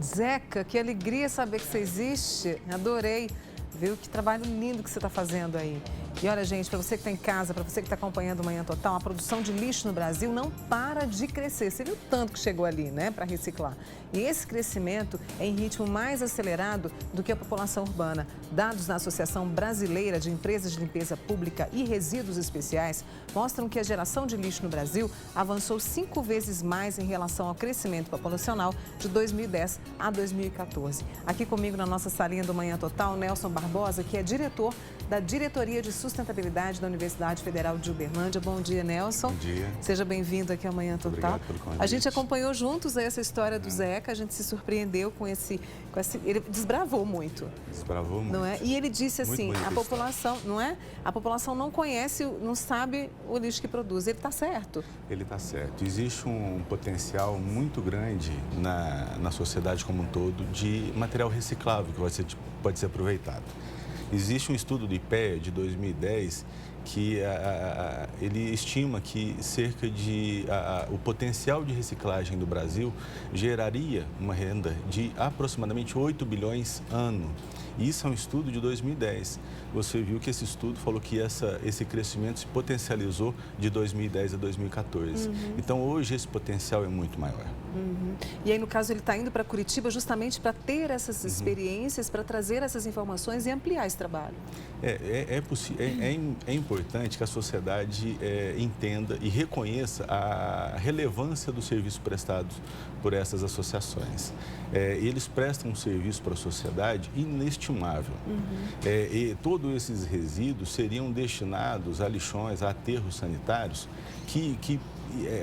Zeca, que alegria saber que você existe. Adorei. Viu? Que trabalho lindo que você está fazendo aí. E olha, gente, para você que está em casa, para você que está acompanhando o Manhã Total, a produção de lixo no Brasil não para de crescer. Você viu o tanto que chegou ali, né, para reciclar. E esse crescimento é em ritmo mais acelerado do que a população urbana. Dados da Associação Brasileira de Empresas de Limpeza Pública e Resíduos Especiais mostram que a geração de lixo no Brasil avançou 5 vezes mais em relação ao crescimento populacional de 2010 a 2014. Aqui comigo na nossa salinha do Manhã Total, Nelson Barbosa, que é diretor da Diretoria de Sustentabilidade da Universidade Federal de Uberlândia. Bom dia, Nelson. Bom dia. Seja bem-vindo aqui ao Manhã Total. Obrigado pelo convite. A gente acompanhou juntos essa história do Zeca, a gente se surpreendeu com esse... Ele desbravou muito. Desbravou muito. Não é? E ele disse assim, a população, não é? A população não conhece, não sabe o lixo que produz. Ele está certo. Ele está certo. Existe um potencial muito grande na sociedade como um todo de material reciclável que pode ser aproveitado. Existe um estudo do IPEA de 2010 que ele estima que cerca de o potencial de reciclagem do Brasil geraria uma renda de aproximadamente 8 bilhões ano. Isso é um estudo de 2010. Você viu que esse estudo falou que esse crescimento se potencializou de 2010 a 2014. Então, hoje, esse potencial é muito maior. E aí, no caso, ele está indo para Curitiba justamente para ter essas experiências, para trazer essas informações e ampliar esse trabalho. É importante que a sociedade entenda e reconheça a relevância dos serviços prestados por essas associações. Eles prestam um serviço para a sociedade inestimável. E todos esses resíduos seriam destinados a lixões, a aterros sanitários que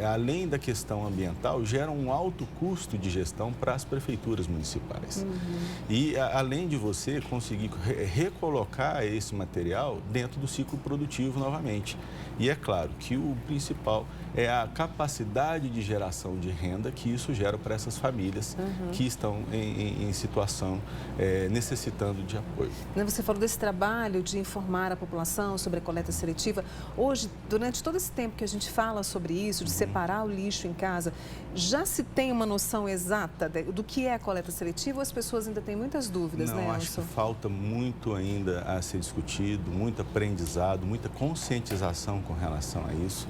além da questão ambiental, geram um alto custo de gestão para as prefeituras municipais. E além de você conseguir recolocar esse material dentro do ciclo produtivo novamente. E é claro que o principal é a capacidade de geração de renda que isso gera para essas famílias que estão em situação necessitando de apoio. Você falou desse trabalho de informar a população sobre a coleta seletiva. Hoje, durante todo esse tempo que a gente fala sobre isso, de separar o lixo em casa, já se tem uma noção exata do que é a coleta seletiva ou as pessoas ainda têm muitas dúvidas, né, Não, acho que falta muito ainda a ser discutido, muito aprendizado, muita conscientização com relação a isso.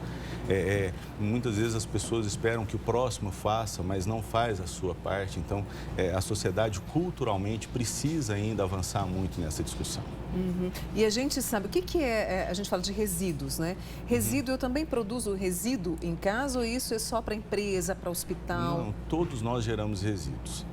Muitas vezes as pessoas esperam que o próximo faça, mas não faz a sua parte. Então, a sociedade culturalmente precisa ainda avançar muito nessa discussão. E a gente sabe, o que é, a gente fala de resíduos, né? Resíduo, eu também produzo resíduo em casa ou isso é só para empresa, para hospital? Não, todos nós geramos resíduos.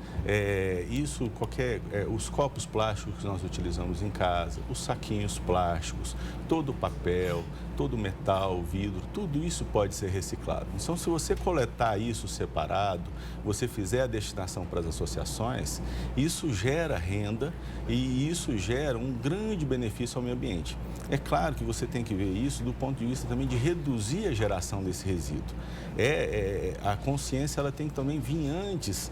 Os copos plásticos que nós utilizamos em casa, os saquinhos plásticos, todo o papel, todo o metal, vidro, tudo isso pode ser reciclado. Então, se você coletar isso separado, você fizer a destinação para as associações, isso gera renda e isso gera um grande benefício ao meio ambiente. É claro que você tem que ver isso do ponto de vista também de reduzir a geração desse resíduo. A consciência ela tem que também vir antes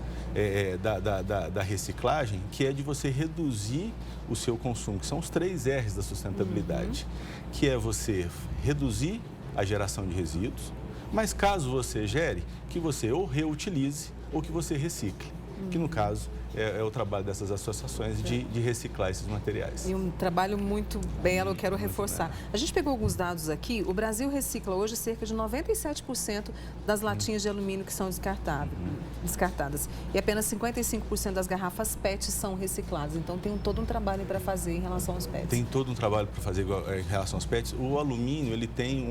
da reciclagem, que é de você reduzir o seu consumo, que são os 3 R's da sustentabilidade, que é você reduzir a geração de resíduos, mas caso você gere, que você ou reutilize ou que você recicle, que no caso é o trabalho dessas associações de reciclar esses materiais. E um trabalho muito belo, eu quero reforçar. A gente pegou alguns dados aqui, o Brasil recicla hoje cerca de 97% das latinhas de alumínio que são descartadas. E apenas 55% das garrafas PET são recicladas. Então tem todo um trabalho para fazer em relação aos PETs. Tem todo um trabalho para fazer em relação aos PETs. O alumínio ele tem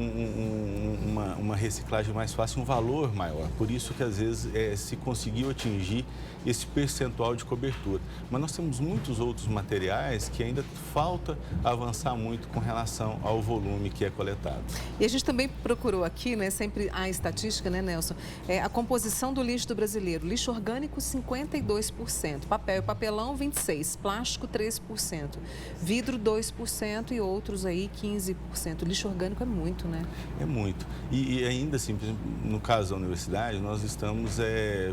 uma reciclagem mais fácil, um valor maior. Por isso que às vezes se conseguiu atingir esse percentual de cobertura. Mas nós temos muitos outros materiais que ainda falta avançar muito com relação ao volume que é coletado. E a gente também procurou aqui, né, sempre a estatística, né, Nelson, a composição do lixo do brasileiro. Lixo orgânico, 52%, papel e papelão, 26%, plástico, 13%, vidro, 2% e outros aí, 15%. Lixo orgânico é muito, né? É muito. E ainda assim, por exemplo, no caso da universidade, nós estamos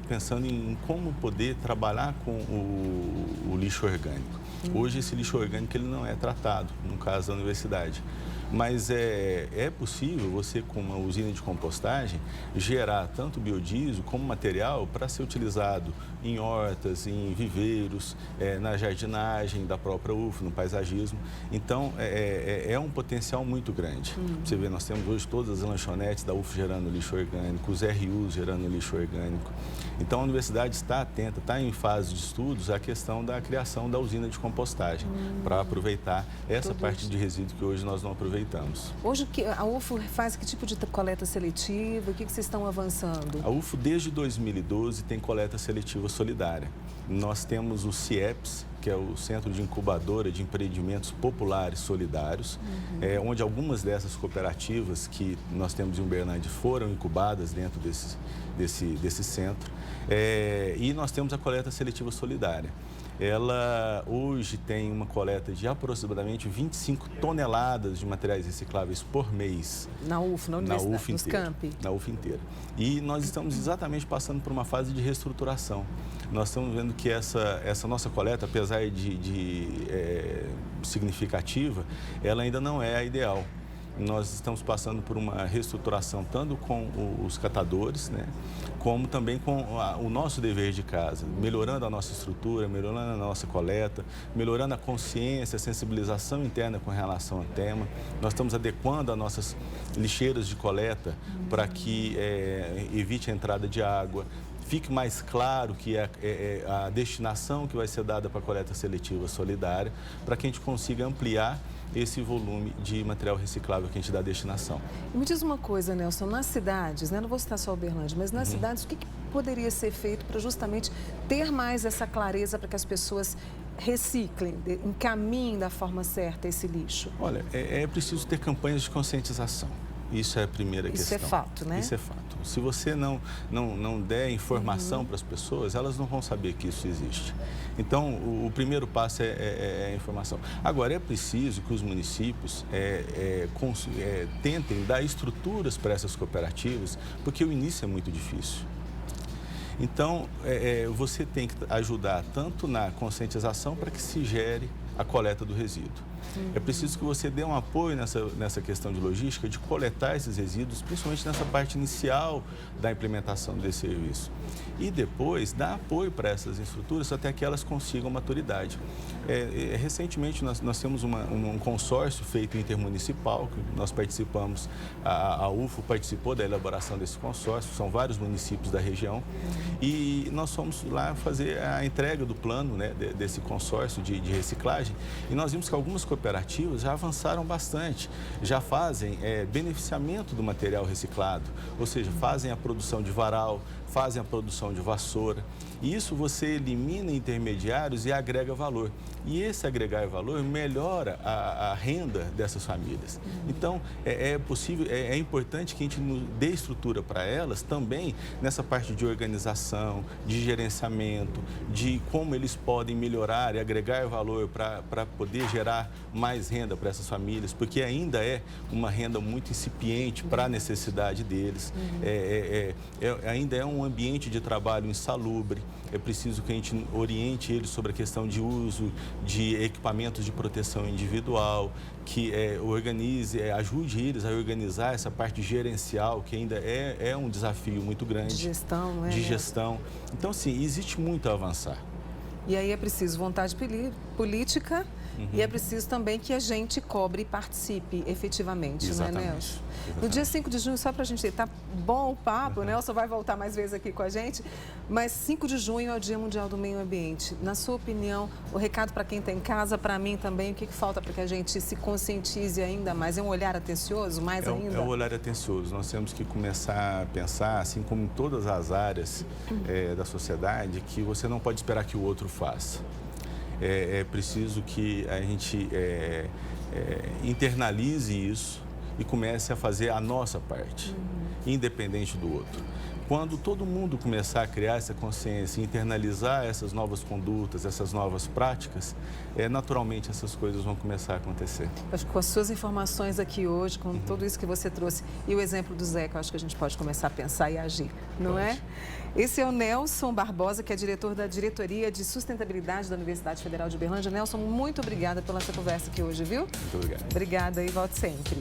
pensando em como poder trabalhar com o lixo orgânico. Hoje esse lixo orgânico ele não é tratado, no caso da universidade. Mas é possível você, com uma usina de compostagem, gerar tanto biodiesel como material para ser utilizado em hortas, em viveiros, na jardinagem da própria UF, no paisagismo. Então, é um potencial muito grande. Você vê, nós temos hoje todas as lanchonetes da UF gerando lixo orgânico, os RUs gerando lixo orgânico. Então, a universidade está atenta, está em fase de estudos a questão da criação da usina de compostagem, para aproveitar essa parte de resíduo que hoje nós não aproveitamos. Hoje, a UFO faz que tipo de coleta seletiva? O que vocês estão avançando? A UFO, desde 2012, tem coleta seletiva solidária. Nós temos o CIEPS, que é o Centro de Incubadora de Empreendimentos Populares Solidários, onde algumas dessas cooperativas que nós temos em Uberlândia foram incubadas dentro desse centro. E nós temos a coleta seletiva solidária. Ela hoje tem uma coleta de aproximadamente 25 toneladas de materiais recicláveis por mês. Na UF, na universidade, UF nos inteira, campi. Na UF inteira. E nós estamos exatamente passando por uma fase de reestruturação. Nós estamos vendo que essa nossa coleta, apesar de significativa, ela ainda não é a ideal. Nós estamos passando por uma reestruturação tanto com os catadores, né, como também com o nosso dever de casa, melhorando a nossa estrutura, melhorando a nossa coleta, melhorando a consciência, a sensibilização interna com relação ao tema. Nós estamos adequando as nossas lixeiras de coleta para que evite a entrada de água, fique mais claro que é a destinação que vai ser dada para a coleta seletiva solidária, para que a gente consiga ampliar esse volume de material reciclável que a gente dá a destinação. Me diz uma coisa, Nelson, nas cidades, né, não vou citar só Uberlândia, mas nas cidades, o que poderia ser feito para justamente ter mais essa clareza para que as pessoas reciclem, encaminhem da forma certa esse lixo? Olha, é preciso ter campanhas de conscientização. Isso é a primeira questão. Isso é fato, né? Isso é fato. Se você não der informação para as pessoas, elas não vão saber que isso existe. Então, o primeiro passo é a informação. Agora, é preciso que os municípios tentem dar estruturas para essas cooperativas, porque o início é muito difícil. Então, você tem que ajudar tanto na conscientização para que se gere a coleta do resíduo. É preciso que você dê um apoio nessa questão de logística, de coletar esses resíduos, principalmente nessa parte inicial da implementação desse serviço. E depois, dar apoio para essas estruturas até que elas consigam maturidade. Recentemente, nós temos um consórcio feito intermunicipal, que nós participamos, a UFO participou da elaboração desse consórcio, são vários municípios da região, e nós fomos lá fazer a entrega do plano, né, desse consórcio de reciclagem, e nós vimos que algumas cooperativas já avançaram bastante, já fazem beneficiamento do material reciclado, ou seja, fazem a produção de varal, fazem a produção de vassoura. E isso você elimina intermediários e agrega valor. E esse agregar valor melhora a renda dessas famílias. Então, é importante que a gente dê estrutura para elas também nessa parte de organização, de gerenciamento, de como eles podem melhorar e agregar valor para poder gerar mais renda para essas famílias, porque ainda é uma renda muito incipiente para a necessidade deles. Ainda é um ambiente de trabalho insalubre. É preciso que a gente oriente eles sobre a questão de uso de equipamentos de proteção individual, que ajude eles a organizar essa parte gerencial, que ainda é um desafio muito grande. De gestão, não é? De gestão. Então, sim, existe muito a avançar. E aí é preciso vontade política e é preciso também que a gente cobre e participe efetivamente, Exatamente. Não é, Nelson? No dia 5 de junho, só para a gente tá bom o papo, o Nelson vai voltar mais vezes aqui com a gente, mas 5 de junho é o Dia Mundial do Meio Ambiente. Na sua opinião, o recado para quem está em casa, para mim também, o que falta para que a gente se conscientize ainda mais? É um olhar atencioso, mais ainda? É um olhar atencioso. Nós temos que começar a pensar, assim como em todas as áreas da sociedade, que você não pode esperar que o outro faça. É preciso que a gente internalize isso e comece a fazer a nossa parte, independente do outro. Quando todo mundo começar a criar essa consciência, internalizar essas novas condutas, essas novas práticas, naturalmente essas coisas vão começar a acontecer. Acho que com as suas informações aqui hoje, com tudo isso que você trouxe e o exemplo do Zeca, acho que a gente pode começar a pensar e agir, não é? Esse é o Nelson Barbosa, que é diretor da Diretoria de Sustentabilidade da Universidade Federal de Uberlândia. Nelson, muito obrigada pela essa conversa aqui hoje, viu? Muito obrigado. Obrigada e volte sempre.